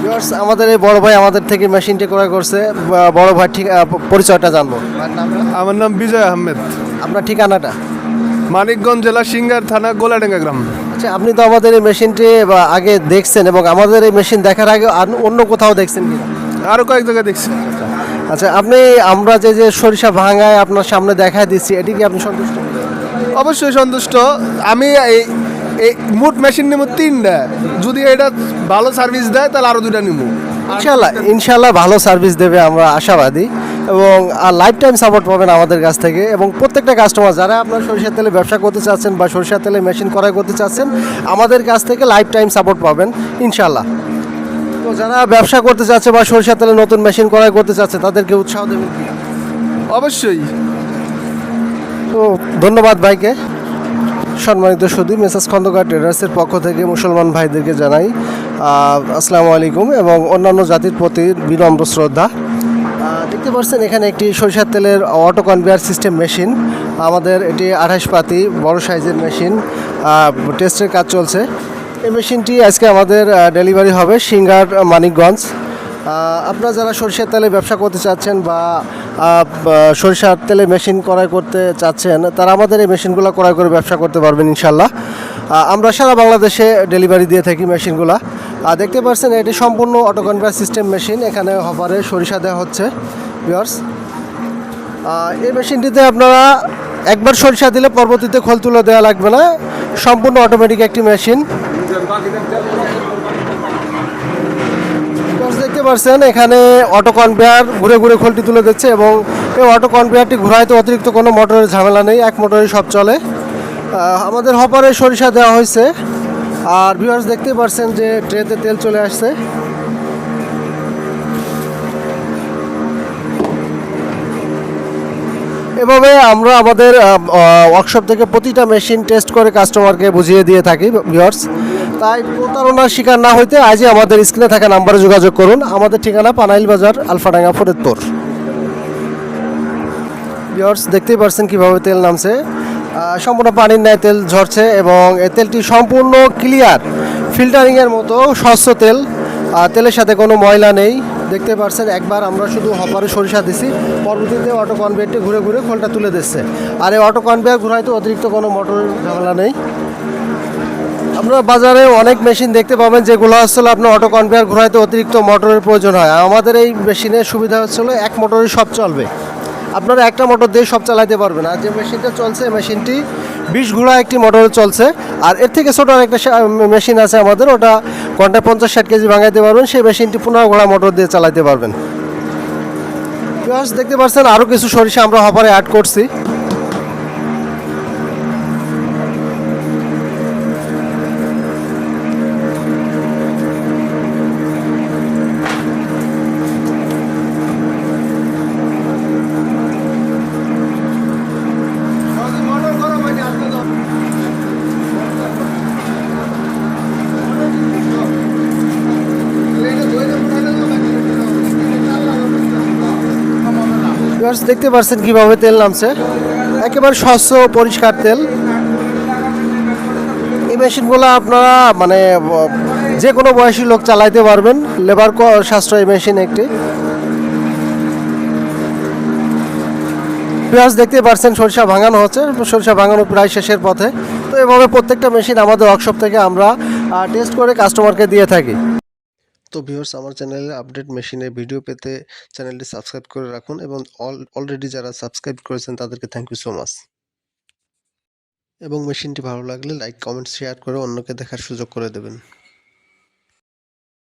Viewers, আমাদের এই বড় ভাই আমাদের থেকে মেশিনটি ক্রয় করছে। বড় ভাই ঠিক পরিচয়টা জানবো। আমার নাম বিজয় আহমেদ, আপনার ঠিকানাটা? মানিকগঞ্জ জেলা সিঙ্গার থানা গোলাডাঙ্গা গ্রাম। আচ্ছা, আপনি তো আমাদের এই মেশিনটি আগে দেখছেন এবং আমাদের এই মেশিন দেখার আগে অন্য কোথাও দেখছেন কিনা? আরও কয়েক জায়গায় দেখছি। আচ্ছা, আমরা যে সরিষা ভাঙায় আপনার সামনে দেখায় দিচ্ছি, এটি কি আপনি সন্তুষ্ট? অবশ্যই সন্তুষ্ট। আমি এই এই মোট মেশিন নেব 3টা, যদি এটা ভালো সার্ভিস দেয় তাহলে আরও 2টা নেব। ইনশাল্লাহ ভালো সার্ভিস দেবে, আমরা আশাবাদী। এবং লাইফ টাইম সাপোর্ট পাবেন আমাদের কাছ থেকে। এবং প্রত্যেকটা কাস্টমার যারা আপনার সরিষার তেলে ব্যবসা করতে চাচ্ছেন বা সরিষার তেলে মেশিন ক্রয় করতে চাচ্ছেন, আমাদের কাছ থেকে লাইফ টাইম সাপোর্ট পাবেন ইনশাল্লাহ। তো যারা ব্যবসা করতে চাচ্ছে বা সরিষার তেলে নতুন মেশিন ক্রয় করতে চাচ্ছে, তাদেরকে উৎসাহ দেবেন কি? অবশ্যই। তো ধন্যবাদ ভাইকে। সম্মানিত সুধী, মেসাজ খন্দকার ট্রেডার্সের পক্ষ থেকে মুসলমান ভাইদেরকে জানাই আসসালামু আলাইকুম এবং অন্যান্য জাতির প্রতি বিনম্র শ্রদ্ধা। দেখতে পাচ্ছেন এখানে একটি সরিষার তেলের অটো কনভেয়ার সিস্টেম মেশিন। আমাদের এটি 28 পাতি বড় সাইজের মেশিন, টেস্টের কাজ চলছে। এই মেশিনটি আজকে আমাদের ডেলিভারি হবে সিঙ্গার মানিকগঞ্জ। আপনারা যারা সরিষার তেলে ব্যবসা করতে চাচ্ছেন বা সরিষার তেলে মেশিন ক্রয় করতে চাচ্ছেন, তারা আমাদের এই মেশিনগুলো ক্রয় করে ব্যবসা করতে পারবেন ইনশাল্লাহ। আমরা সারা বাংলাদেশে ডেলিভারি দিয়ে থাকি মেশিনগুলো। দেখতে পাচ্ছেন এটি সম্পূর্ণ অটো কনভেয়ার সিস্টেম মেশিন। এখানে হপারে সরিষা দেওয়া হচ্ছে ভিউয়ার্স। এই মেশিনটিতে আপনারা একবার সরিষা দিলে পরবর্তীতে খোল তুলে দেওয়া লাগবে না, সম্পূর্ণ অটোমেটিক একটি মেশিন। দেখতে পাচ্ছেন এখানে অটো কনভেয়ার ঘুরে ঘুরে খোলটি তুলে দিচ্ছে এবং এই অটো কনভেয়ারটি ঘোরাইতে অতিরিক্ত কোনো মোটরের ঝামেলা নেই, এক মোটরে সব চলে। আমাদের হপারে সরিষা দেওয়া হয়েছে। আর ভিউয়ার্স দেখতে পাচ্ছেন যে ট্রেতে তেল চলে আসছে। এভাবে আমরা আমাদের ওয়ার্কশপ থেকে প্রতিটা মেশিন টেস্ট করে কাস্টমারকে বুঝিয়ে দিয়ে থাকি ভিউয়ার্স। তাই প্রতারণার শিকার না হইতে আজই আমাদের স্ক্রিনে থাকা নাম্বারে যোগাযোগ করুন। আমাদের ঠিকানা পানাইল বাজার, আলফাডাঙ্গা, ফরিদপুর। ভিউয়ার্স দেখতেই পাচ্ছেন কীভাবে তেল নামছে, সম্পূর্ণ পানির ন্যায় তেল ঝরছে এবং এই তেলটি সম্পূর্ণ ক্লিয়ার ফিল্টারিংয়ের মতো স্বচ্ছ তেল। তেলের সাথে কোনো ময়লা নেই। দেখতে পাচ্ছেন একবার আমরা শুধু হপারে সরিষা দিছি, পরবর্তীতে অটো কনভেয়ারটি ঘুরে ঘুরে খোলটা তুলে দিচ্ছে। আর এই অটো কনভেয়ার ঘুরাইতে অতিরিক্ত কোনো মোটরের ঝামেলা নেই। আপনারা বাজারে অনেক মেশিন দেখতে পাবেন যেগুলো আসলে আপনার অটো কনভেয়ার ঘুরাইতে অতিরিক্ত মোটরের প্রয়োজন হয়। আমাদের এই মেশিনের সুবিধা হচ্ছিল এক মোটরে সব চলবে, আপনারা একটা মোটর দিয়ে সব চালাতে পারবেন। আর যে মেশিনটা চলছে মেশিনটি 20 ঘোড়া একটি মোটরে চলছে। আর এর থেকে ছোটো আরেকটা মেশিন আছে আমাদের, ওটা ঘন্টায় 50-60 কেজি ভাঙাইতে পারবেন। সেই মেশিনটি 15 ঘোড়া মোটর দিয়ে চালাতে পারবেন। দেখতে পাচ্ছেন আরও কিছু সরিষা আমরা হপারে অ্যাড করছি। দেখতে পাচ্ছেন কিভাবে তেল নামছে, একেবারে স্বচ্ছ পরিষ্কার তেল। এই মেশিনগুলো আপনারা মানে যে কোনো বয়সী লোক চালাইতে পারবেন, লেবার সাশ্রয়ী মেশিন একটি। দেখতে পাচ্ছেন সরিষা ভাঙানো হচ্ছে, সরিষা ভাঙানো প্রায় শেষের পথে। তো এভাবে প্রত্যেকটা মেশিন আমাদের ওয়ার্কশপ থেকে আমরা টেস্ট করে কাস্টমারকে দিয়ে থাকি। তো ভিউয়ার্স, আমার চ্যানেলে আপডেট মেশিনের ভিডিও পেতে চ্যানেলটি সাবস্ক্রাইব করে রাখুন এবং অলরেডি যারা সাবস্ক্রাইব করেছেন তাদেরকে থ্যাংক ইউ সো মাচ। এবং মেশিনটি ভালো লাগলে লাইক, কমেন্ট, শেয়ার করে অন্যকে দেখার সুযোগ করে দেবেন।